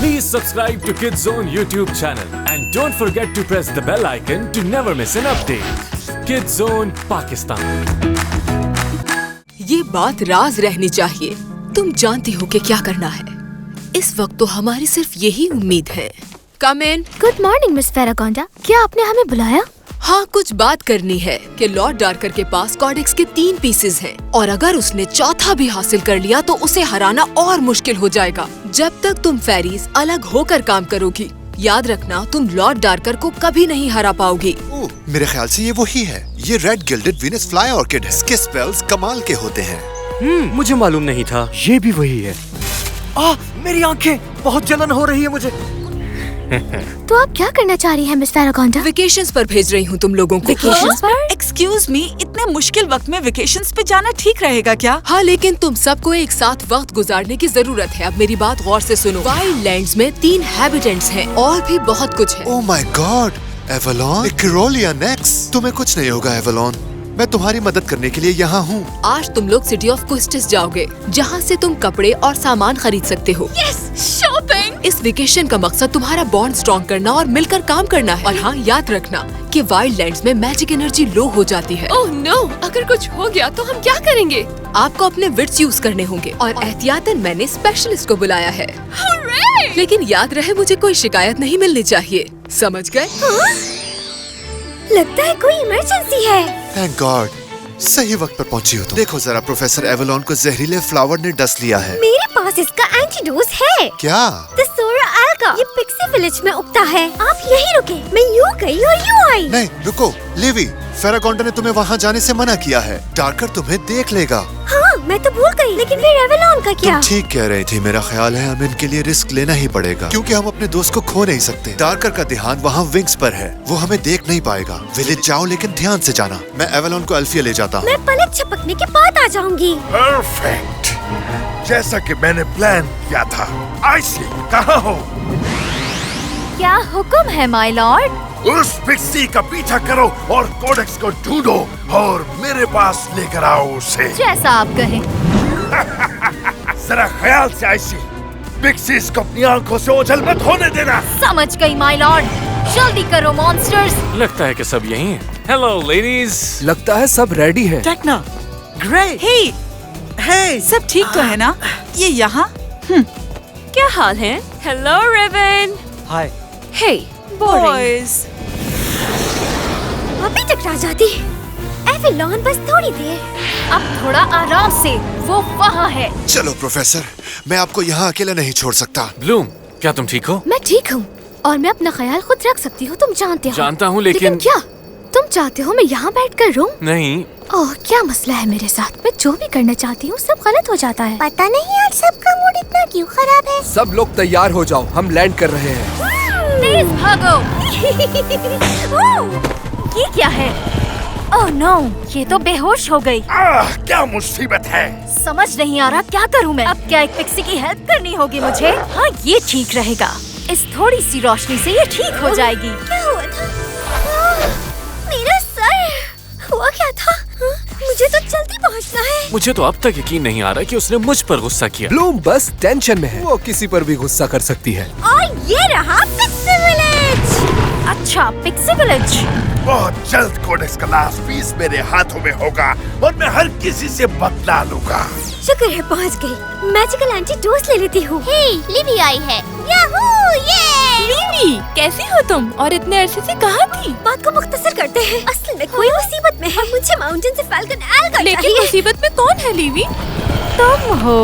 Please subscribe to Kids Zone YouTube channel and don't forget to press the bell icon to never miss an update. Kids Zone Pakistan. ये बात राज रहनी चाहिए। तुम जानती हो कि क्या करना है। इस वक्त तो हमारी सिर्फ यही उम्मीद है। Come in. Good morning miss Faragonda. क्या आपने हमें बुलाया? हाँ, कुछ बात करनी है कि लॉर्ड डार्कर के पास कॉडेक्स के 3 पीसेस हैं और अगर उसने चौथा भी हासिल कर लिया तो उसे हराना और मुश्किल हो जाएगा। जब तक तुम फेरीज अलग होकर काम करोगी, याद रखना तुम लॉर्ड डार्कर को कभी नहीं हरा पाओगी। मेरे ख्याल से ये वही है। ये red gilded Venus fly orchid है। इसके स्पेल्स कमाल के होते हैं। मुझे मालूम नहीं था। ये भी वही है। मेरी आंखें, बहुत जलन हो रही है मुझे। तो आप क्या करना चाह रही हैं मिस फेरागोंडा? वेकेशंस पर भेज रही हूँ तुम लोगों को। वेकेशंस पर? एक्सक्यूज मी, इतने मुश्किल वक्त में वेकेशंस पे जाना ठीक रहेगा क्या? हाँ, लेकिन तुम सबको एक साथ वक्त गुजारने की जरूरत है। अब मेरी बात गौर से सुनो। वाइल्ड लैंड्स में 3 हैबिटेंट्स हैं और भी बहुत कुछ है। ओह माय गॉड, एवलॉन, किरोलिया नेक्स्ट। तुम्हें कुछ नहीं होगा एवलॉन, मैं तुम्हारी मदद करने के लिए यहाँ हूँ। आज तुम लोग सिटी ऑफ क्विस्टिस जाओगे, जहाँ से तुम कपड़े और सामान खरीद सकते हो। शॉपिंग। इस वेकेशन का मकसद तुम्हारा बॉन्ड स्ट्रॉन्ग करना और मिलकर काम करना है। और हाँ, याद रखना कि वाइल्ड लैंड्स में मैजिक एनर्जी लो हो जाती है। ओह नो, अगर कुछ हो गया तो हम क्या करेंगे? आपको अपने विट्स यूज करने होंगे और एहतियातन मैंने स्पेशलिस्ट को बुलाया है। लेकिन याद रहे, मुझे कोई शिकायत नहीं मिलनी चाहिए। समझ गए? लगता है कोई इमरजेंसी है। थैंक गॉड, सही वक्त पर पहुंची हो तुम। देखो जरा, प्रोफेसर एवलॉन को जहरीले फ्लावर ने डस लिया है। मेरे पास इसका एंटीडोज है। क्या? तसोरा एल्गा। ये पिक्सी विलेज में उगता है। आप यहीं रुके, मैं यूं गई और यूं आई। नहीं रुको, लेवी, फेरागोंडा ने तुम्हें वहाँ जाने से मना किया है। डार्कर तुम्हें देख लेगा। हाँ, मैं तो भूल गई, लेकिन फिर एवलॉन का क्या? तुम ठीक कह रही थी। मेरा ख्याल है हमें इनके लिए रिस्क लेना ही पड़ेगा, क्योंकि हम अपने दोस्त को खो नहीं सकते। डार्कर का ध्यान वहाँ विंग्स पर है, वो हमें देख नहीं पाएगा। विलेज जाओ, लेकिन ध्यान से जाना। मैं एवलॉन को अल्फिया ले जाता हूँ। मैं पलक झपकने के बाद आ जाऊंगी। परफेक्ट, जैसा कि मैंने प्लान किया था। आइसी, कहाँ हो? क्या हुक्म है माय लॉर्ड? उस पिक्सी का पीछा करो और कोडेक्स को ढूंढो और मेरे पास लेकर आओ उसे। जैसा आप कहें। जरा ख्याल से आइसी, पिक्सीज को अपनी आंखों से ओझल मत होने देना। समझ गई माय लॉर्ड। जल्दी करो मॉन्स्टर्स। लगता है कि सब यहीं हैं। Hello ladies. लगता है सब रेडी है। Tekna, great. हे, सब ठीक तो है ना? ये यहाँ? क्या हाल है? Hello Raven. Hi. Hey boys. अभी टकरा जाती। एवलॉन, बस थोड़ी देर। अब थोड़ा आराम से, वो वहाँ है। चलो प्रोफेसर, मैं आपको यहाँ अकेला नहीं छोड़ सकता। ब्लूम, क्या तुम ठीक हो? मैं ठीक हूँ और मैं अपना ख्याल खुद रख सकती हूँ, तुम जानते हो। जानता हूँ, लेकिन क्या तुम चाहते हो मैं यहाँ बैठकर रहूं? नहीं। ओह, क्या मसला है मेरे साथ? मैं जो भी करना चाहती हूँ सब गलत हो जाता है। पता नहीं यार, सबका मूड इतना क्यों खराब है। सब लोग तैयार हो जाओ, हम लैंड कर रहे हैं। तेज भागो। ओह, ये क्या है? ओह नो, ये तो बेहोश हो गई। क्या मुसीबत है? समझ नहीं आ रहा क्या करूं मैं। अब क्या एक पिक्सी की हेल्प करनी होगी मुझे? हाँ, ये ठीक रहेगा। इस थोड़ी सी रोशनी से ये ठीक हो जाएगी। क्या हुआ था? मेरा सर। हुआ क्या था? मुझे तो जल्दी पहुंचना है। मुझे तो अब तक यकीन नहीं आ रहा कि उसने मुझ पर गुस्सा किया। ब्लूम बस टेंशन में है, वो किसी पर भी गुस्सा कर सकती है। और ये रहा पिक्सी विलेज। अच्छा, पिक्सी विलेज। बहुत जल्द कोडेक्स का लास्ट पीस मेरे हाथों में होगा और मैं हर किसी से बदला लूंगा। शुक्र है पहुंच गई। मैजिकल एंटीडोज ले लेती हूँ। हे, लिवी आई है। याहू, ये। लिवी, कैसी हो तुम? और इतने अरसे से कहाँ थी? बात को मुख्तसर करते हैं। असल में कोई मुसीबत में है। मुझे माउंटेन से फैल्कन एल्गा लेकिन मुसीबत में कौन है लिवी? तुम हो।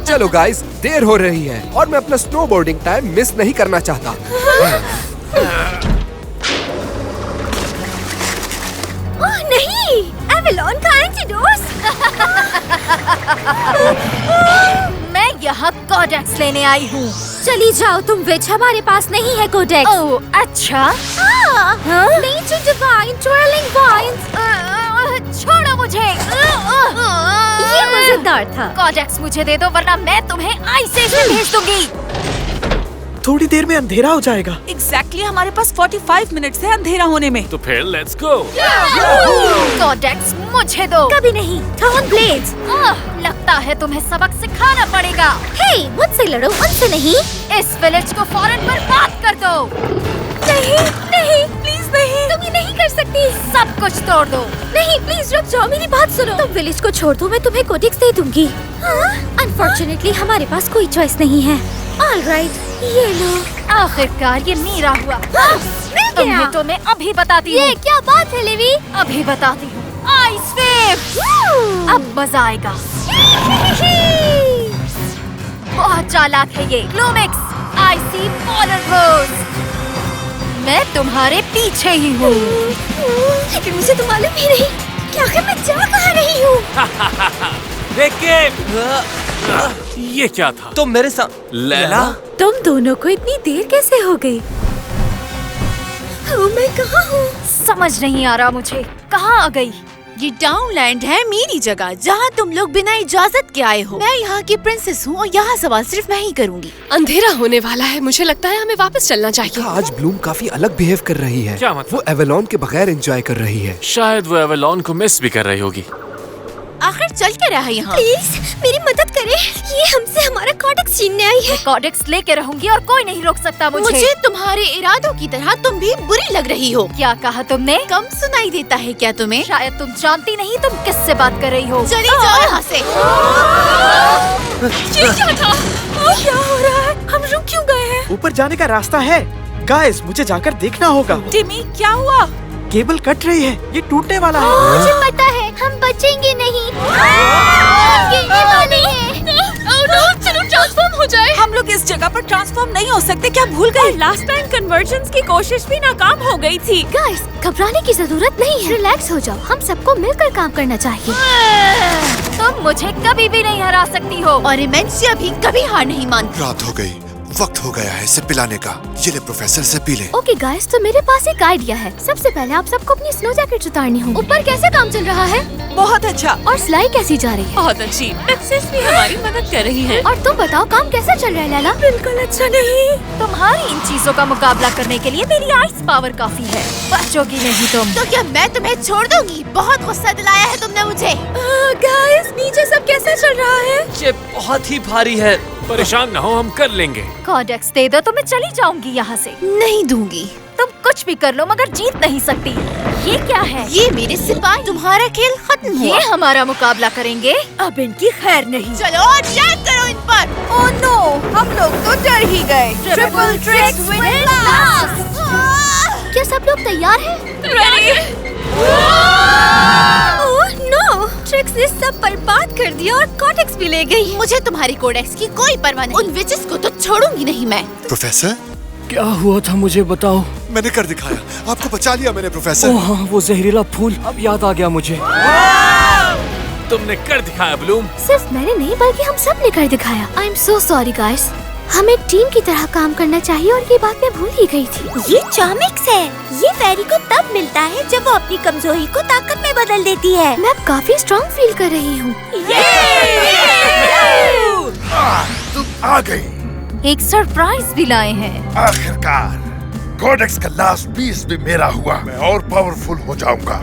चलो गाइस, देर हो रही है और मैं अपना स्नोबोर्डिंग टाइम मिस नहीं करना चाहता। ओह नहीं, एवलॉन का एंटीडोज। मैं यहाँ कोडेक्स लेने आई हूँ। चली जाओ तुम विच, हमारे पास नहीं है कोडेक्स। ओह अच्छा। Nature divine twirling vines. छोड़ो मुझे। ये मजेदार था। कोडेक्स मुझे दे दो वरना मैं तुम्हें आइस एज में भेज दूंगी। थोड़ी देर में अंधेरा हो जाएगा। एग्जैक्टली हमारे पास 45 मिनट्स है अंधेरा होने में। तो फिर लेट्स गो। कॉर्डेक्स मुझे दो। कभी नहीं। Turn blades. लगता है तुम्हें सबक सिखाना पड़ेगा। हे, मुझसे लड़ो, उनसे नहीं। इस विलेज को फौरन बर्बाद कर दो। नहीं, नहीं, प्लीज नहीं। तुम ये नहीं कर सकती। सब कुछ तोड़ दो। नहीं, प्लीज रुक जाओ, मेरी बात सुनो। तुम विलेज को छोड़ दो, मैं तुम्हें कोडेक्स दे दूंगी। अनफॉर्चुनेटली हमारे पास कोई चॉइस नहीं है। ऑलराइट, ये लो। आखिरकार ये मेरा हुआ। तुम्हें तो मैं अभी बताती हूँ। ये क्या बात है लेवी? अभी बताती हूँ। Ice wave. अब मजा आएगा। बहुत चालाक है ये। ग्लोमिक्स आईसी पोलर रोज। मैं तुम्हारे पीछे ही हूँ। लेकिन मुझे तो मालूम ही नहीं कि आखिर मैं जा कहाँ रही हूँ। ये क्या था? तो मेरे साथ लैला? तुम दोनों को इतनी देर कैसे हो गई? मैं कहाँ हूँ? समझ नहीं आ रहा मुझे। कहाँ आ गई? ये डाउनलैंड है, मेरी जगह, जहाँ तुम लोग बिना इजाजत के आए हो। मैं यहाँ की प्रिंसेस हूँ और यहाँ सवाल सिर्फ मैं ही करूँगी। अंधेरा होने वाला है, मुझे लगता है हमें वापस चलना चाहिए। आज ब्लूम काफी अलग बिहेव कर रही है। क्या मतलब? वो एवेलॉन के बगैर एंजॉय कर रही है। शायद वो एवेलॉन को मिस भी कर रही होगी। आखिर चल क्या रहा है यहाँ? प्लीज मेरी मदद करें। ये हमसे हमारा कॉडेक्स छीनने आई है। कॉडेक्स लेके रहूंगी और कोई नहीं रोक सकता मुझे तुम्हारे इरादों की तरह तुम भी बुरी लग रही हो। क्या कहा तुमने? कम सुनाई देता है क्या तुम्हें? शायद तुम जानती नहीं तुम किससे बात कर रही हो। चली जाओ यहाँ से। ये क्या था? क्या हो रहा है? हम रुक क्यों गए हैं? ऊपर जाने का रास्ता है। गाइस, मुझे जाकर देखना होगा। टिमी, क्या हुआ? केबल कट रही है, ये टूटने वाला है। मुझे पता है, हम बचेंगे नहीं। गिरने वाले हैं। चलो ट्रांसफॉर्म हो जाए। हम लोग इस जगह पर ट्रांसफॉर्म नहीं हो सकते। क्या भूल गए? लास्ट टाइम कन्वर्जेंस की कोशिश भी नाकाम हो गई थी। गाइस, घबराने की जरूरत नहीं है। रिलैक्स हो जाओ, हम सबको मिलकर काम करना चाहिए। तुम मुझे कभी भी नहीं हरा सकती हो। और इमेंसिया भी कभी हार नहीं मानती। रात हो गई, वक्त हो गया है इसे पिलाने का। ये ले प्रोफेसर, से पी ले। ओके गाइस, तो मेरे पास एक आइडिया है। सबसे पहले आप सबको अपनी स्नो जैकेट उतारनी होगी। ऊपर कैसे काम चल रहा है? बहुत अच्छा। और सिलाई कैसी जा रही है? बहुत अच्छी। एक्सेस भी हमारी मदद कर रही है। और तुम बताओ, काम कैसा चल रहा है लैला? बिल्कुल अच्छा नहीं। तुम्हारी इन चीजों का मुकाबला करने के लिए मेरी आइस पावर काफी है। बचोगी नहीं तुम। तो क्या मैं तुम्हें छोड़ दूंगी? बहुत गुस्सा दिलाया है तुमने मुझे। गाइस, नीचे सब कैसा चल रहा है? ये बहुत ही भारी है। परेशान न हो, हम कर लेंगे। कॉडेक्स दे दो तो मैं चली जाऊंगी यहाँ से। नहीं दूंगी। तुम कुछ भी कर लो मगर जीत नहीं सकती। ये क्या है? ये मेरे सिपाही। तुम्हारा खेल खत्म हुआ। ये हमारा मुकाबला करेंगे। अब इनकी खैर नहीं। चलो अटैक करो इन पर। ओह नो, हम लोग तो डर ही गए। Triple tricks with last. क्या सब लोग तैयार हैं? ओह नो, ट्रिक्स ने सब बर्बाद कर दिया और कॉडेक्स भी ले गई। मुझे तुम्हारी कोडेक्स की कोई परवाह नहीं। उन विचेस को तो छोड़ूंगी नहीं मैं। प्रोफेसर, क्या हुआ था मुझे बताओ। मैंने कर दिखाया, आपको बचा लिया मैंने प्रोफेसर। ओह हाँ, वो जहरीला फूल, अब याद आ गया मुझे। तुमने कर दिखाया ब्लूम। सिर्फ मैंने नहीं बल्कि हम सब ने कर दिखाया। I am so sorry guys. हमें टीम की तरह काम करना चाहिए और ये बात मैं भूल ही गई थी। ये चामिक्स है। ये फेरी को तब मिलता है जब वो अपनी कमजोरी को ताकत में बदल देती है। मैं अब काफी स्ट्रॉन्ग फील कर रही हूँ। तुम आ गई। एक सरप्राइज भी लाए हैं। आखिरकार कोडेक्स का लास्ट पीस भी मेरा हुआ। मैं और पावरफुल हो जाऊंगा।